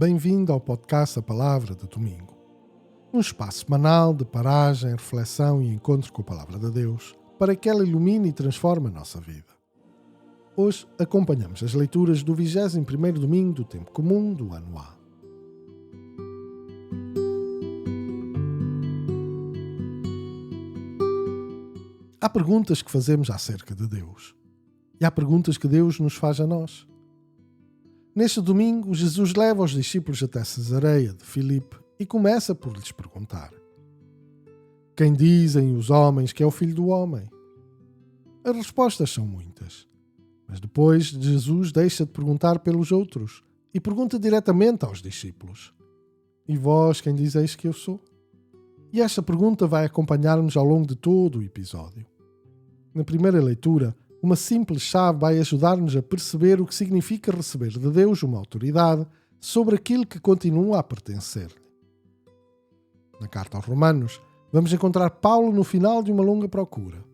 Bem-vindo ao podcast A Palavra de Domingo. Um espaço semanal de paragem, reflexão e encontro com a Palavra de Deus, para que ela ilumine e transforme a nossa vida. Hoje acompanhamos as leituras do 21º domingo do Tempo Comum do Ano A. Há perguntas que fazemos acerca de Deus. E há perguntas que Deus nos faz a nós. Neste domingo, Jesus leva os discípulos até Cesareia de Filipe e começa por lhes perguntar: quem dizem os homens que é o Filho do Homem? As respostas são muitas, mas depois Jesus deixa de perguntar pelos outros e pergunta diretamente aos discípulos: e vós quem dizeis que eu sou? E esta pergunta vai acompanhar-nos ao longo de todo o episódio. Na primeira leitura, uma simples chave vai ajudar-nos a perceber o que significa receber de Deus uma autoridade sobre aquilo que continua a pertencer-lhe. Na carta aos Romanos, vamos encontrar Paulo no final de uma longa procura.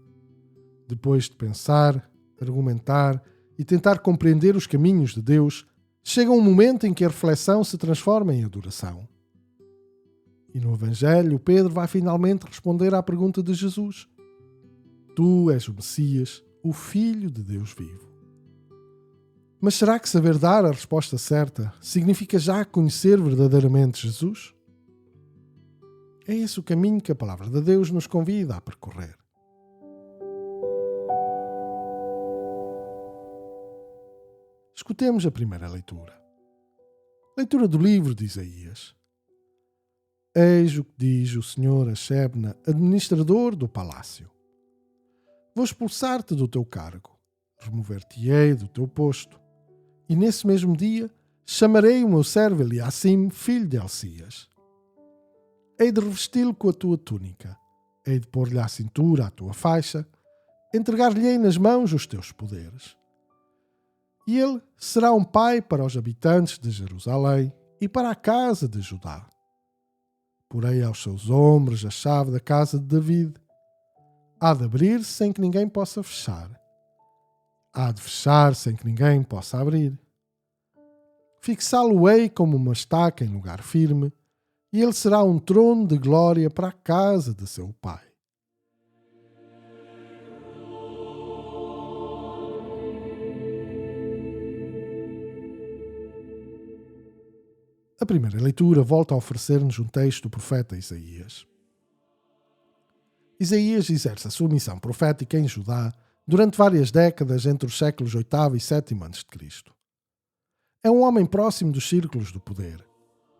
Depois de pensar, argumentar e tentar compreender os caminhos de Deus, chega um momento em que a reflexão se transforma em adoração. E no Evangelho, Pedro vai finalmente responder à pergunta de Jesus: Tu és o Messias, o Filho de Deus vivo. Mas será que saber dar a resposta certa significa já conhecer verdadeiramente Jesus? É esse o caminho que a Palavra de Deus nos convida a percorrer. Escutemos a primeira leitura. Leitura do livro de Isaías. Eis o que diz o Senhor a Shebna, administrador do palácio. Vou expulsar-te do teu cargo, remover-te-ei do teu posto, e nesse mesmo dia chamarei o meu servo Eliacim, filho de Elcias. Hei de revesti-lo com a tua túnica, hei de pôr-lhe à cintura a tua faixa, entregar-lhe-ei nas mãos os teus poderes. E ele será um pai para os habitantes de Jerusalém e para a casa de Judá. Porei aos seus ombros a chave da casa de David. Há de abrir sem que ninguém possa fechar. Há de fechar sem que ninguém possa abrir. Fixá-lo-ei como uma estaca em lugar firme, e ele será um trono de glória para a casa de seu pai. A primeira leitura volta a oferecer-nos um texto do profeta Isaías. Isaías exerce a sua missão profética em Judá durante várias décadas entre os séculos VIII e VII a.C. É um homem próximo dos círculos do poder.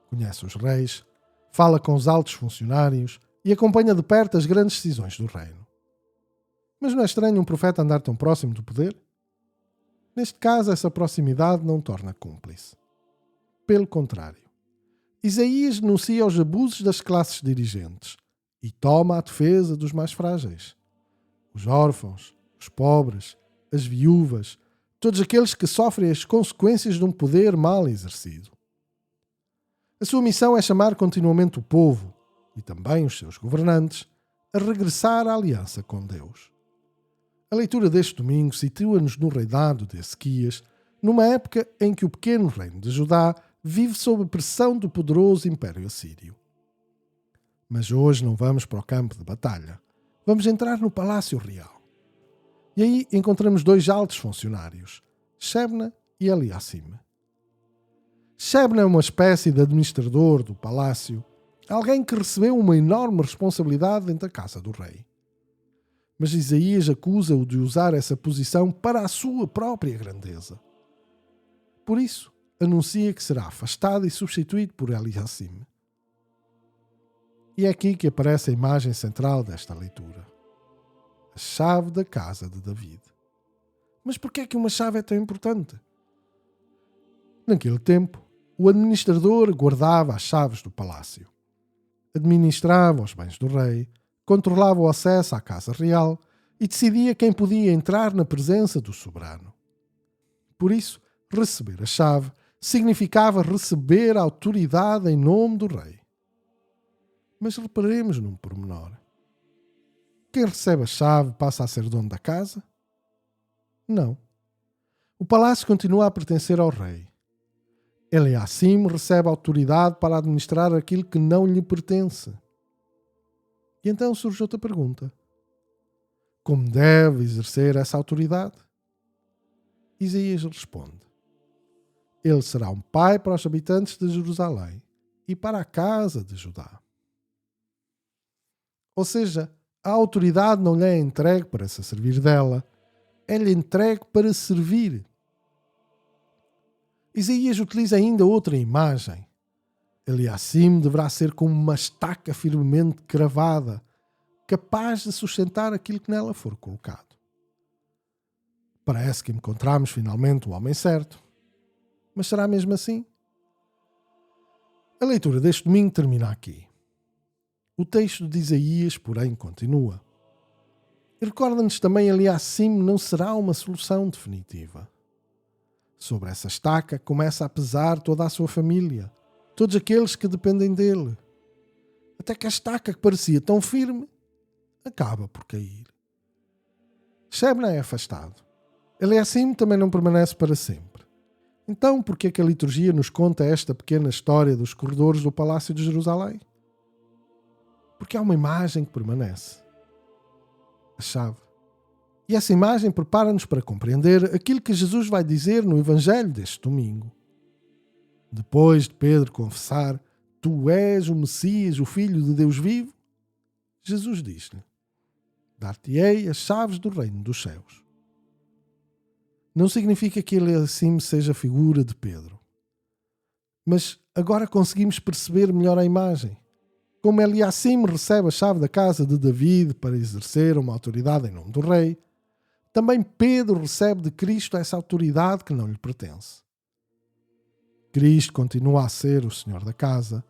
Conhece os reis, fala com os altos funcionários e acompanha de perto as grandes decisões do reino. Mas não é estranho um profeta andar tão próximo do poder? Neste caso, essa proximidade não o torna cúmplice. Pelo contrário, Isaías denuncia os abusos das classes dirigentes e toma a defesa dos mais frágeis. Os órfãos, os pobres, as viúvas, todos aqueles que sofrem as consequências de um poder mal exercido. A sua missão é chamar continuamente o povo, e também os seus governantes, a regressar à aliança com Deus. A leitura deste domingo situa-nos no reinado de Ezequias, numa época em que o pequeno reino de Judá vive sob a pressão do poderoso Império Assírio. Mas hoje não vamos para o campo de batalha. Vamos entrar no Palácio Real. E aí encontramos dois altos funcionários, Shebna e Eliacim. Shebna é uma espécie de administrador do palácio, alguém que recebeu uma enorme responsabilidade dentro da casa do rei. Mas Isaías acusa-o de usar essa posição para a sua própria grandeza. Por isso, anuncia que será afastado e substituído por Eliacim. E é aqui que aparece a imagem central desta leitura. A chave da casa de David. Mas por que é que uma chave é tão importante? Naquele tempo, o administrador guardava as chaves do palácio. Administrava os bens do rei, controlava o acesso à casa real e decidia quem podia entrar na presença do soberano. Por isso, receber a chave significava receber a autoridade em nome do rei. Mas reparemos num pormenor. Quem recebe a chave passa a ser dono da casa? Não. O palácio continua a pertencer ao rei. Eliacim recebe autoridade para administrar aquilo que não lhe pertence. E então surge outra pergunta. Como deve exercer essa autoridade? Isaías responde. Ele será um pai para os habitantes de Jerusalém e para a casa de Judá. Ou seja, a autoridade não lhe é entregue para se servir dela, é-lhe entregue para servir. Isaías utiliza ainda outra imagem. Eliacim deverá ser como uma estaca firmemente cravada, capaz de sustentar aquilo que nela for colocado. Parece que encontramos finalmente o homem certo. Mas será mesmo assim? A leitura deste domingo termina aqui. O texto de Isaías, porém, continua. E recorda-nos também, Eliacim não será uma solução definitiva. Sobre essa estaca começa a pesar toda a sua família, todos aqueles que dependem dele. Até que a estaca que parecia tão firme, acaba por cair. Shebna é afastado. Eliacim também não permanece para sempre. Então, por que é que a liturgia nos conta esta pequena história dos corredores do Palácio de Jerusalém? Porque há uma imagem que permanece. A chave. E essa imagem prepara-nos para compreender aquilo que Jesus vai dizer no Evangelho deste domingo. Depois de Pedro confessar, tu és o Messias, o Filho de Deus vivo, Jesus diz-lhe, dar-te-ei as chaves do reino dos céus. Não significa que ele assim seja a figura de Pedro. Mas agora conseguimos perceber melhor a imagem. Como Eliacim recebe a chave da casa de David para exercer uma autoridade em nome do rei, também Pedro recebe de Cristo essa autoridade que não lhe pertence. Cristo continua a ser o Senhor da casa.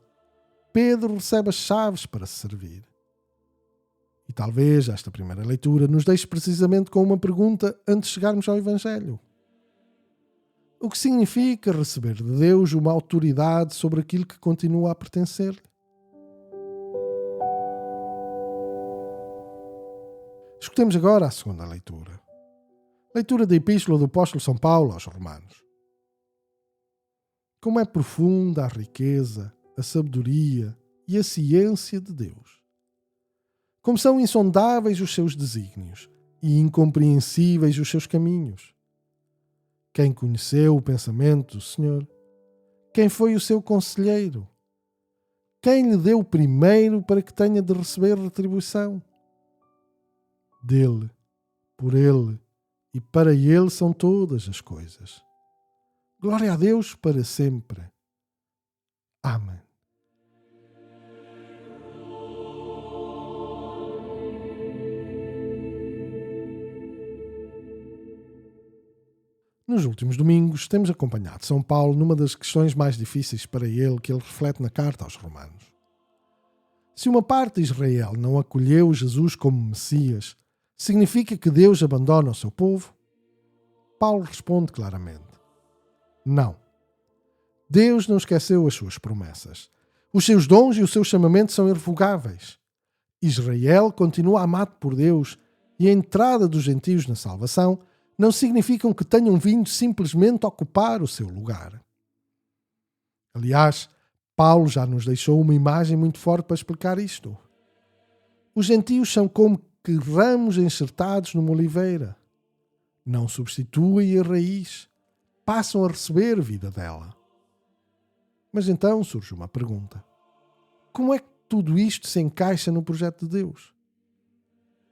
Pedro recebe as chaves para se servir. E talvez esta primeira leitura nos deixe precisamente com uma pergunta antes de chegarmos ao Evangelho. O que significa receber de Deus uma autoridade sobre aquilo que continua a pertencer-lhe? Escutemos agora a segunda leitura. Leitura da Epístola do Apóstolo São Paulo aos Romanos. Como é profunda a riqueza, a sabedoria e a ciência de Deus. Como são insondáveis os seus desígnios e incompreensíveis os seus caminhos. Quem conheceu o pensamento do Senhor? Quem foi o seu conselheiro? Quem lhe deu primeiro para que tenha de receber retribuição? Dele, por ele e para ele são todas as coisas. Glória a Deus para sempre. Amém. Nos últimos domingos temos acompanhado São Paulo numa das questões mais difíceis para ele que ele reflete na carta aos Romanos. Se uma parte de Israel não acolheu Jesus como Messias, significa que Deus abandona o seu povo? Paulo responde claramente: não. Deus não esqueceu as suas promessas. Os seus dons e o seu chamamento são irrevogáveis. Israel continua amado por Deus e a entrada dos gentios na salvação não significam que tenham vindo simplesmente ocupar o seu lugar. Aliás, Paulo já nos deixou uma imagem muito forte para explicar isto. Os gentios são como que ramos enxertados numa oliveira. Não substituem a raiz, passam a receber vida dela. Mas então surge uma pergunta. Como é que tudo isto se encaixa no projeto de Deus?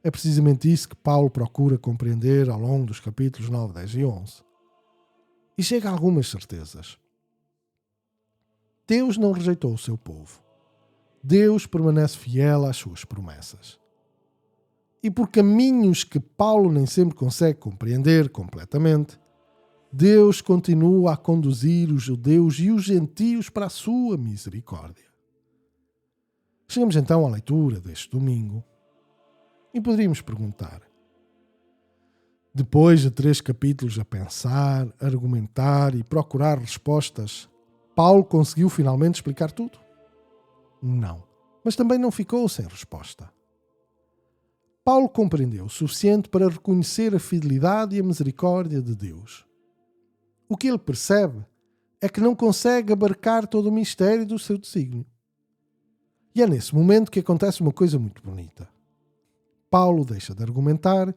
É precisamente isso que Paulo procura compreender ao longo dos capítulos 9, 10 e 11. E chega a algumas certezas. Deus não rejeitou o seu povo. Deus permanece fiel às suas promessas. E por caminhos que Paulo nem sempre consegue compreender completamente, Deus continua a conduzir os judeus e os gentios para a sua misericórdia. Chegamos então à leitura deste domingo. E poderíamos perguntar, depois de 3 capítulos a pensar, argumentar e procurar respostas, Paulo conseguiu finalmente explicar tudo? Não, mas também não ficou sem resposta. Paulo compreendeu o suficiente para reconhecer a fidelidade e a misericórdia de Deus. O que ele percebe é que não consegue abarcar todo o mistério do seu desígnio. E é nesse momento que acontece uma coisa muito bonita. Paulo deixa de argumentar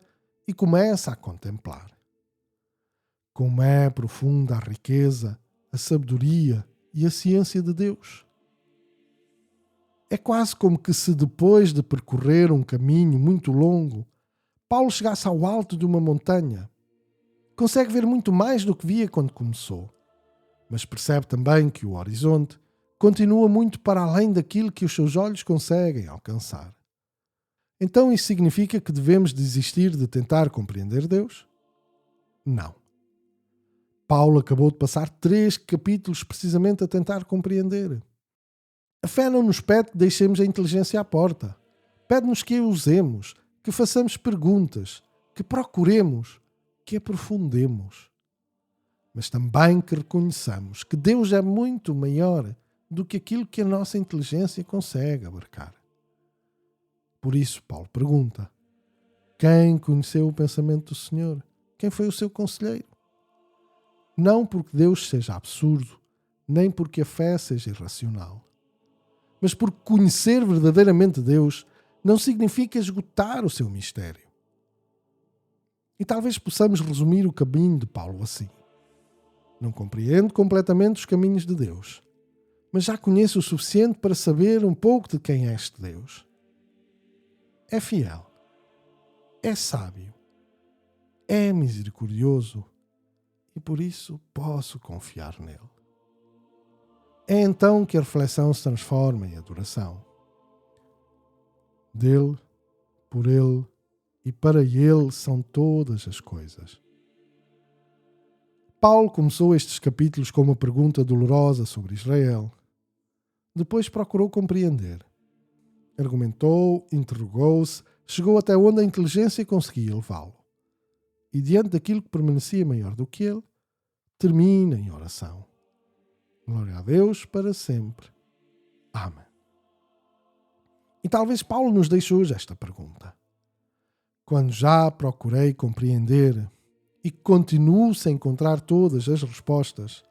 e começa a contemplar. Como é profunda a riqueza, a sabedoria e a ciência de Deus. É quase como que se depois de percorrer um caminho muito longo, Paulo chegasse ao alto de uma montanha. Consegue ver muito mais do que via quando começou, mas percebe também que o horizonte continua muito para além daquilo que os seus olhos conseguem alcançar. Então isso significa que devemos desistir de tentar compreender Deus? Não. Paulo acabou de passar 3 capítulos precisamente a tentar compreender. A fé não nos pede que deixemos a inteligência à porta. Pede-nos que a usemos, que façamos perguntas, que procuremos, que aprofundemos. Mas também que reconheçamos que Deus é muito maior do que aquilo que a nossa inteligência consegue abarcar. Por isso, Paulo pergunta: quem conheceu o pensamento do Senhor? Quem foi o seu conselheiro? Não porque Deus seja absurdo, nem porque a fé seja irracional. Mas porque conhecer verdadeiramente Deus não significa esgotar o seu mistério. E talvez possamos resumir o caminho de Paulo assim: não compreendo completamente os caminhos de Deus, mas já conheço o suficiente para saber um pouco de quem é este Deus. É fiel, é sábio, é misericordioso e por isso posso confiar nele. É então que a reflexão se transforma em adoração. Dele, por ele e para ele são todas as coisas. Paulo começou estes capítulos com uma pergunta dolorosa sobre Israel. Depois procurou compreender. Argumentou, interrogou-se, chegou até onde a inteligência conseguia levá-lo. E diante daquilo que permanecia maior do que ele, termina em oração. Glória a Deus para sempre. Amém. E talvez Paulo nos deixe hoje esta pergunta. Quando já procurei compreender e continuo sem encontrar todas as respostas,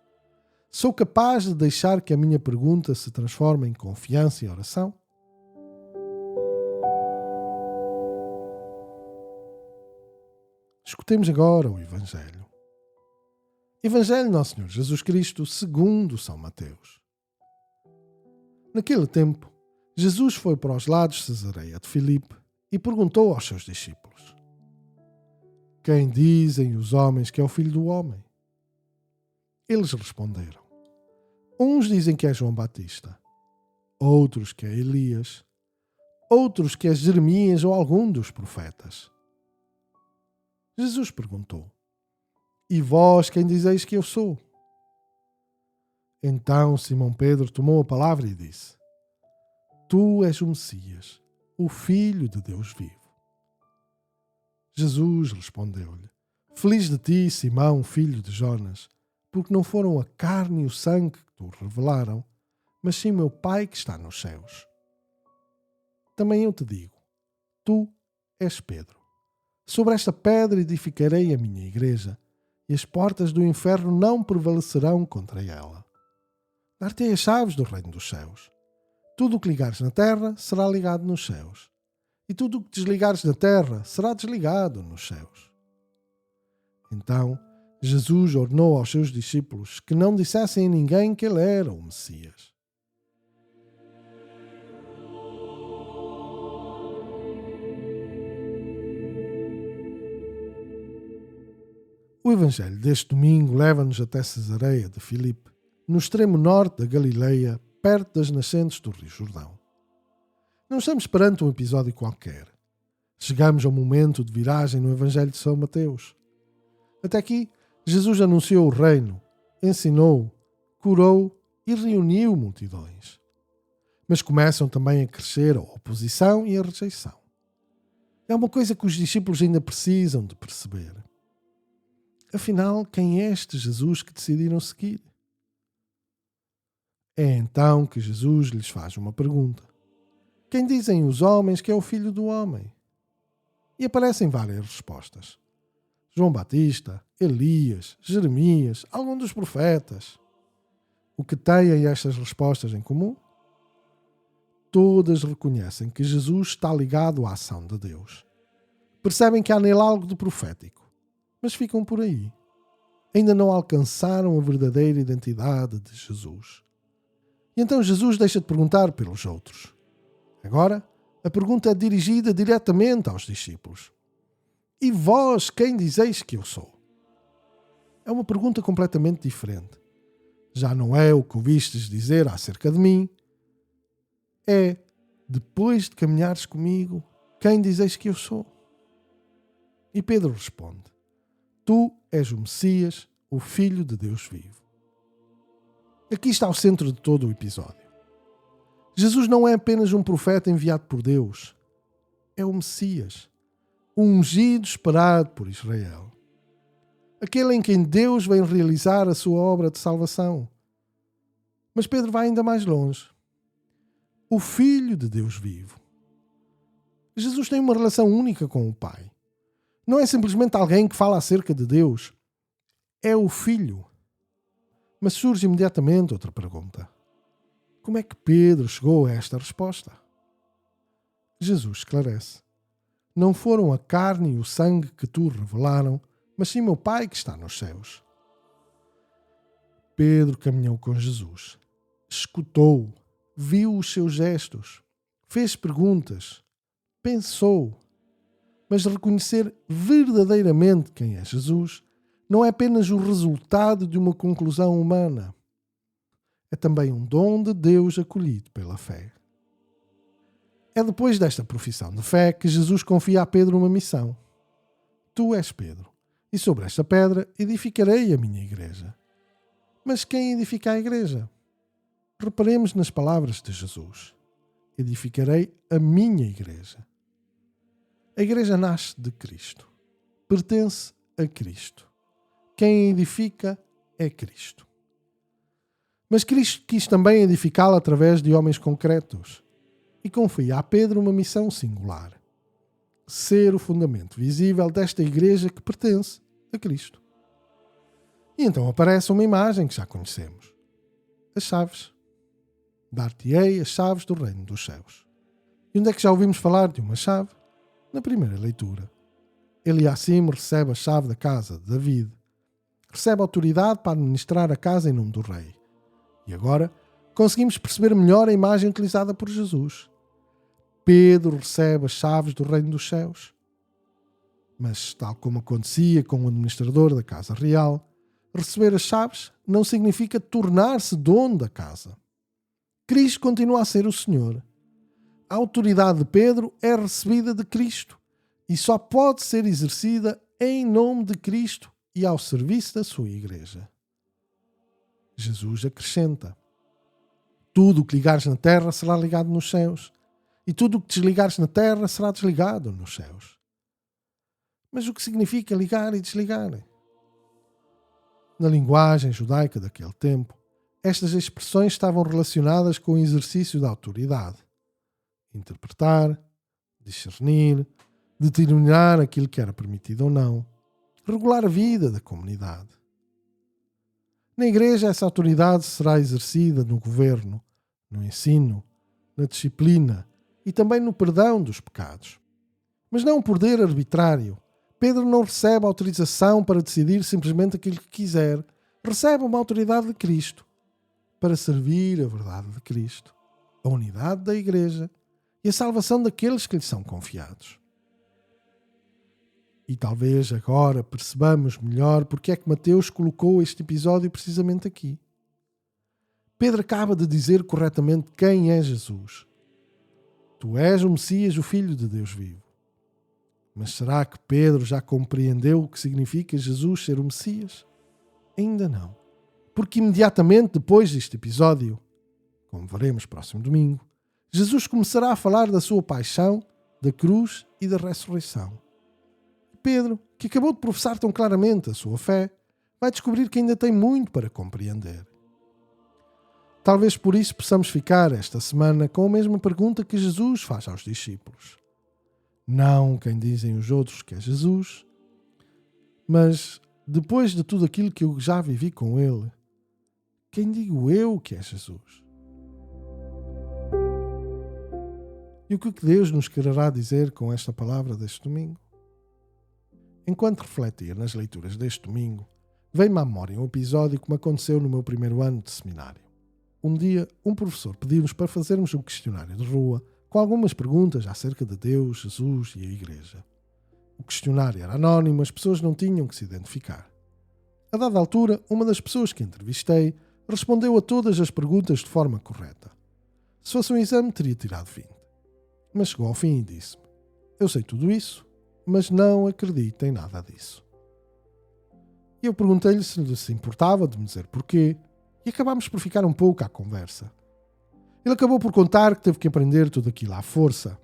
sou capaz de deixar que a minha pergunta se transforme em confiança e oração? Escutemos agora o Evangelho. Evangelho de Nosso Senhor Jesus Cristo segundo São Mateus. Naquele tempo, Jesus foi para os lados de Cesareia de Filipe e perguntou aos seus discípulos: quem dizem os homens que é o Filho do Homem? Eles responderam: uns dizem que é João Batista, outros que é Elias, outros que é Jeremias ou algum dos profetas. Jesus perguntou: e vós quem dizeis que eu sou? Então Simão Pedro tomou a palavra e disse: tu és o Messias, o Filho de Deus vivo. Jesus respondeu-lhe: feliz de ti, Simão, filho de Jonas, porque não foram a carne e o sangue que te o revelaram, mas sim meu Pai que está nos céus. Também eu te digo: tu és Pedro. Sobre esta pedra edificarei a minha igreja, e as portas do inferno não prevalecerão contra ela. Dar-te-ei as chaves do reino dos céus. Tudo o que ligares na terra será ligado nos céus, e tudo o que desligares na terra será desligado nos céus. Então, Jesus ordenou aos seus discípulos que não dissessem a ninguém que ele era o Messias. O Evangelho deste domingo leva-nos até Cesareia de Filipe, no extremo norte da Galileia, perto das nascentes do Rio Jordão. Não estamos perante um episódio qualquer. Chegamos ao momento de viragem no Evangelho de São Mateus. Até aqui, Jesus anunciou o reino, ensinou, curou e reuniu multidões. Mas começam também a crescer a oposição e a rejeição. É uma coisa que os discípulos ainda precisam de perceber. Afinal, quem é este Jesus que decidiram seguir? É então que Jesus lhes faz uma pergunta: quem dizem os homens que é o Filho do Homem? E aparecem várias respostas: João Batista, Elias, Jeremias, algum dos profetas. O que têm estas respostas em comum? Todas reconhecem que Jesus está ligado à ação de Deus. Percebem que há nele algo de profético, mas ficam por aí. Ainda não alcançaram a verdadeira identidade de Jesus. E então Jesus deixa de perguntar pelos outros. Agora, a pergunta é dirigida diretamente aos discípulos. E vós, quem dizeis que eu sou? É uma pergunta completamente diferente. Já não é o que ouvistes dizer acerca de mim. É, depois de caminhares comigo, quem dizeis que eu sou? E Pedro responde: Tu és o Messias, o Filho de Deus vivo. Aqui está o centro de todo o episódio. Jesus não é apenas um profeta enviado por Deus. É o Messias, o ungido esperado por Israel. Aquele em quem Deus vem realizar a sua obra de salvação. Mas Pedro vai ainda mais longe. O Filho de Deus vivo. Jesus tem uma relação única com o Pai. Não é simplesmente alguém que fala acerca de Deus. É o Filho. Mas surge imediatamente outra pergunta. Como é que Pedro chegou a esta resposta? Jesus esclarece. Não foram a carne e o sangue que tu revelaram, mas sim meu Pai que está nos céus. Pedro caminhou com Jesus. Escutou, viu os seus gestos, fez perguntas, pensou. Mas reconhecer verdadeiramente quem é Jesus não é apenas o resultado de uma conclusão humana. É também um dom de Deus acolhido pela fé. É depois desta profissão de fé que Jesus confia a Pedro uma missão. Tu és Pedro, e sobre esta pedra edificarei a minha igreja. Mas quem edifica a igreja? Reparemos nas palavras de Jesus. Edificarei a minha igreja. A igreja nasce de Cristo. Pertence a Cristo. Quem a edifica é Cristo. Mas Cristo quis também edificá-la através de homens concretos e confia a Pedro uma missão singular: ser o fundamento visível desta igreja que pertence a Cristo. E então aparece uma imagem que já conhecemos: as chaves. Dar-te-ei as chaves do reino dos céus. E onde é que já ouvimos falar de uma chave? Na primeira leitura. Eliacim recebe a chave da casa de David. Recebe autoridade para administrar a casa em nome do rei. E agora conseguimos perceber melhor a imagem utilizada por Jesus. Pedro recebe as chaves do reino dos céus. Mas, tal como acontecia com o administrador da casa real, receber as chaves não significa tornar-se dono da casa. Cristo continua a ser o Senhor. A autoridade de Pedro é recebida de Cristo e só pode ser exercida em nome de Cristo e ao serviço da sua igreja. Jesus acrescenta: tudo o que ligares na terra será ligado nos céus, e tudo o que desligares na terra será desligado nos céus. Mas o que significa ligar e desligar? Na linguagem judaica daquele tempo, estas expressões estavam relacionadas com o exercício da autoridade. Interpretar, discernir, determinar aquilo que era permitido ou não, regular a vida da comunidade. Na igreja, essa autoridade será exercida no governo, no ensino, na disciplina e também no perdão dos pecados. Mas não um poder arbitrário. Pedro não recebe autorização para decidir simplesmente aquilo que quiser. Recebe uma autoridade de Cristo para servir a verdade de Cristo, a unidade da igreja e a salvação daqueles que lhe são confiados. E talvez agora percebamos melhor porque é que Mateus colocou este episódio precisamente aqui. Pedro acaba de dizer corretamente quem é Jesus. Tu és o Messias, o Filho de Deus vivo. Mas será que Pedro já compreendeu o que significa Jesus ser o Messias? Ainda não. Porque imediatamente depois deste episódio, como veremos próximo domingo, Jesus começará a falar da sua paixão, da cruz e da ressurreição. Pedro, que acabou de professar tão claramente a sua fé, vai descobrir que ainda tem muito para compreender. Talvez por isso possamos ficar esta semana com a mesma pergunta que Jesus faz aos discípulos. Não quem dizem os outros que é Jesus, mas depois de tudo aquilo que eu já vivi com ele, Quem digo eu que é Jesus? E o que Deus nos quererá dizer com esta palavra deste domingo? Enquanto refletia nas leituras deste domingo, veio-me à memória um episódio que me aconteceu no meu primeiro ano de seminário. Um dia, um professor pediu-nos para fazermos um questionário de rua com algumas perguntas acerca de Deus, Jesus e a Igreja. O questionário era anónimo, as pessoas não tinham que se identificar. A dada altura, uma das pessoas que entrevistei respondeu a todas as perguntas de forma correta. Se fosse um exame, teria tirado 20. Mas chegou ao fim e disse-me: eu sei tudo isso, mas não acredito em nada disso. E eu perguntei-lhe se lhe se importava de me dizer porquê, e acabámos por ficar um pouco à conversa. Ele acabou por contar que teve que aprender tudo aquilo à força,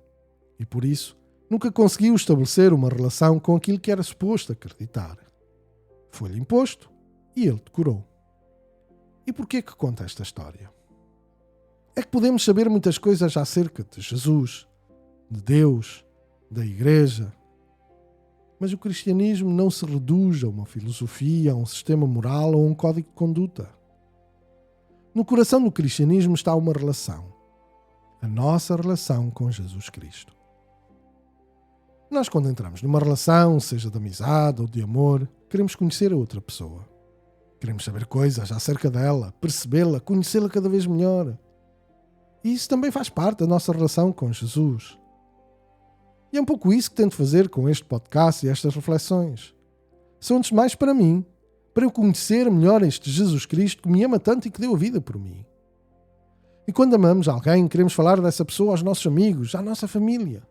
e por isso nunca conseguiu estabelecer uma relação com aquilo que era suposto acreditar. Foi-lhe imposto e ele decorou. E porquê que conta esta história? É que podemos saber muitas coisas acerca de Jesus, de Deus, da Igreja, mas o cristianismo não se reduz a uma filosofia, a um sistema moral ou a um código de conduta. No coração do cristianismo está uma relação, a nossa relação com Jesus Cristo. Nós, quando entramos numa relação, seja de amizade ou de amor, queremos conhecer a outra pessoa. Queremos saber coisas acerca dela, percebê-la, conhecê-la cada vez melhor. E isso também faz parte da nossa relação com Jesus. E é um pouco isso que tento fazer com este podcast e estas reflexões. São antes de mais para mim, para eu conhecer melhor este Jesus Cristo que me ama tanto e que deu a vida por mim. E quando amamos alguém, queremos falar dessa pessoa aos nossos amigos, à nossa família.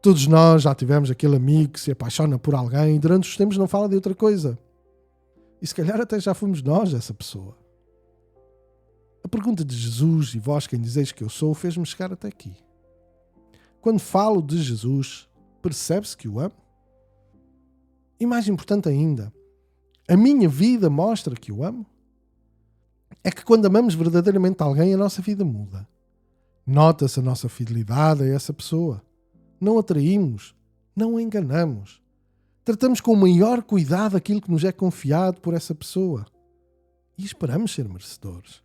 Todos nós já tivemos aquele amigo que se apaixona por alguém e durante os tempos não fala de outra coisa. E se calhar até já fomos nós essa pessoa. A pergunta de Jesus, e vós quem dizeis que eu sou, fez-me chegar até aqui. Quando falo de Jesus, percebe-se que o amo? E mais importante ainda, a minha vida mostra que o amo? É que quando amamos verdadeiramente alguém, a nossa vida muda. Nota-se a nossa fidelidade a essa pessoa. Não a traímos, não a enganamos. Tratamos com o maior cuidado aquilo que nos é confiado por essa pessoa. E esperamos ser merecedores.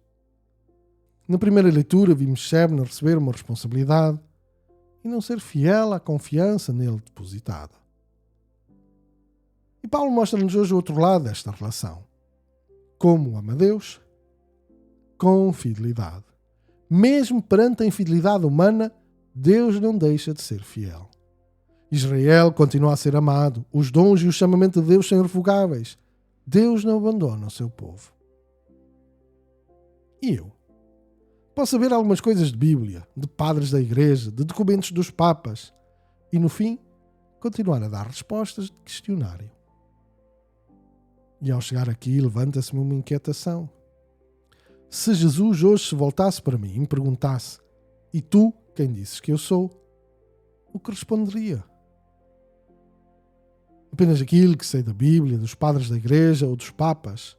Na primeira leitura vimos Shebna receber uma responsabilidade e não ser fiel à confiança nele depositada. E Paulo mostra-nos hoje o outro lado desta relação. Como ama Deus? Com fidelidade. Mesmo perante a infidelidade humana, Deus não deixa de ser fiel. Israel continua a ser amado. Os dons e o chamamento de Deus são irrevogáveis. Deus não abandona o seu povo. E eu? Posso saber algumas coisas de Bíblia, de padres da Igreja, de documentos dos papas e, no fim, continuar a dar respostas de questionário. E ao chegar aqui, levanta-se-me uma inquietação. Se Jesus hoje se voltasse para mim e me perguntasse: e tu, quem dizes que eu sou? O que responderia? Apenas aquilo que sei da Bíblia, dos padres da Igreja ou dos papas?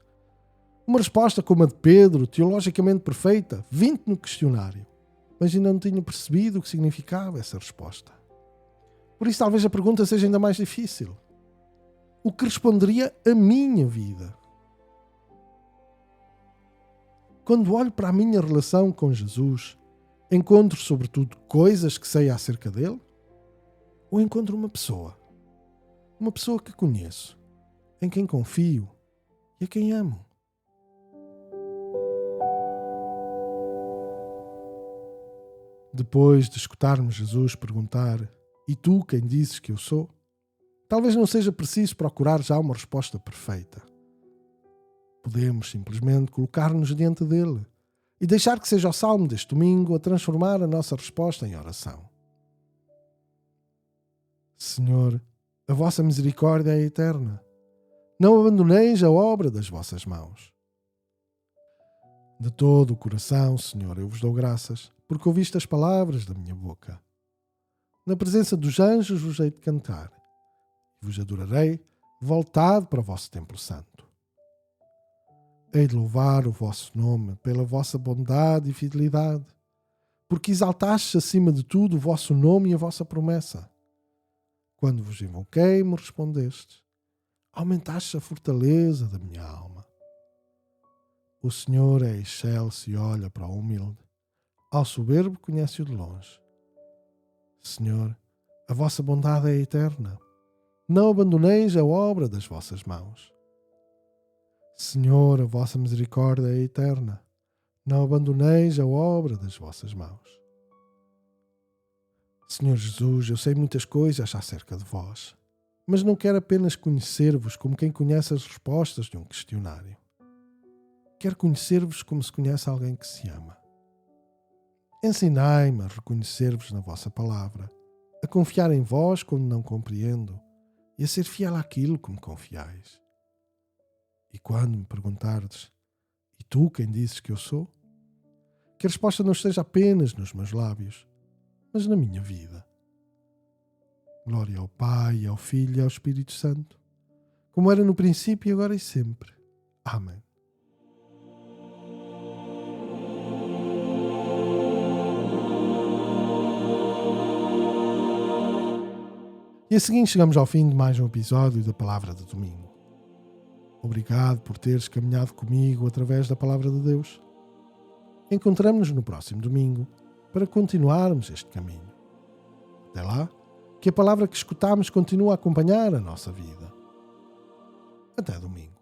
Uma resposta como a de Pedro, teologicamente perfeita, 20 no questionário. Mas ainda não tinha percebido o que significava essa resposta. Por isso talvez a pergunta seja ainda mais difícil. O que responderia a minha vida? Quando olho para a minha relação com Jesus, encontro sobretudo coisas que sei acerca dele? Ou encontro uma pessoa? Uma pessoa que conheço, em quem confio e a quem amo? Depois de escutarmos Jesus perguntar: e tu quem dizes que eu sou? Talvez não seja preciso procurar já uma resposta perfeita. Podemos simplesmente colocar-nos diante dele e deixar que seja o salmo deste domingo a transformar a nossa resposta em oração. Senhor, a vossa misericórdia é eterna. Não abandoneis a obra das vossas mãos. De todo o coração, Senhor, eu vos dou graças, porque ouviste as palavras da minha boca. Na presença dos anjos vos hei de cantar, e vos adorarei, voltado para o vosso templo santo. Hei de louvar o vosso nome pela vossa bondade e fidelidade, porque exaltastes acima de tudo o vosso nome e a vossa promessa. Quando vos invoquei, me respondestes. Aumentaste a fortaleza da minha alma. O Senhor é excelso e olha para o humilde. Ao soberbo conhece-o de longe. Senhor, a vossa bondade é eterna. Não abandoneis a obra das vossas mãos. Senhor, a vossa misericórdia é eterna. Não abandoneis a obra das vossas mãos. Senhor Jesus, eu sei muitas coisas acerca de vós, mas não quero apenas conhecer-vos como quem conhece as respostas de um questionário. Quero conhecer-vos como se conhece alguém que se ama. Ensinai-me a reconhecer-vos na vossa palavra, a confiar em vós quando não compreendo e a ser fiel àquilo que me confiais. E quando me perguntardes, e tu quem dizes que eu sou? Que a resposta não esteja apenas nos meus lábios, mas na minha vida. Glória ao Pai, ao Filho e ao Espírito Santo, como era no princípio, agora e sempre. Amém. E assim chegamos ao fim de mais um episódio da Palavra de Domingo. Obrigado por teres caminhado comigo através da Palavra de Deus. Encontramos-nos no próximo domingo para continuarmos este caminho. Até lá, que a palavra que escutamos continue a acompanhar a nossa vida. Até domingo.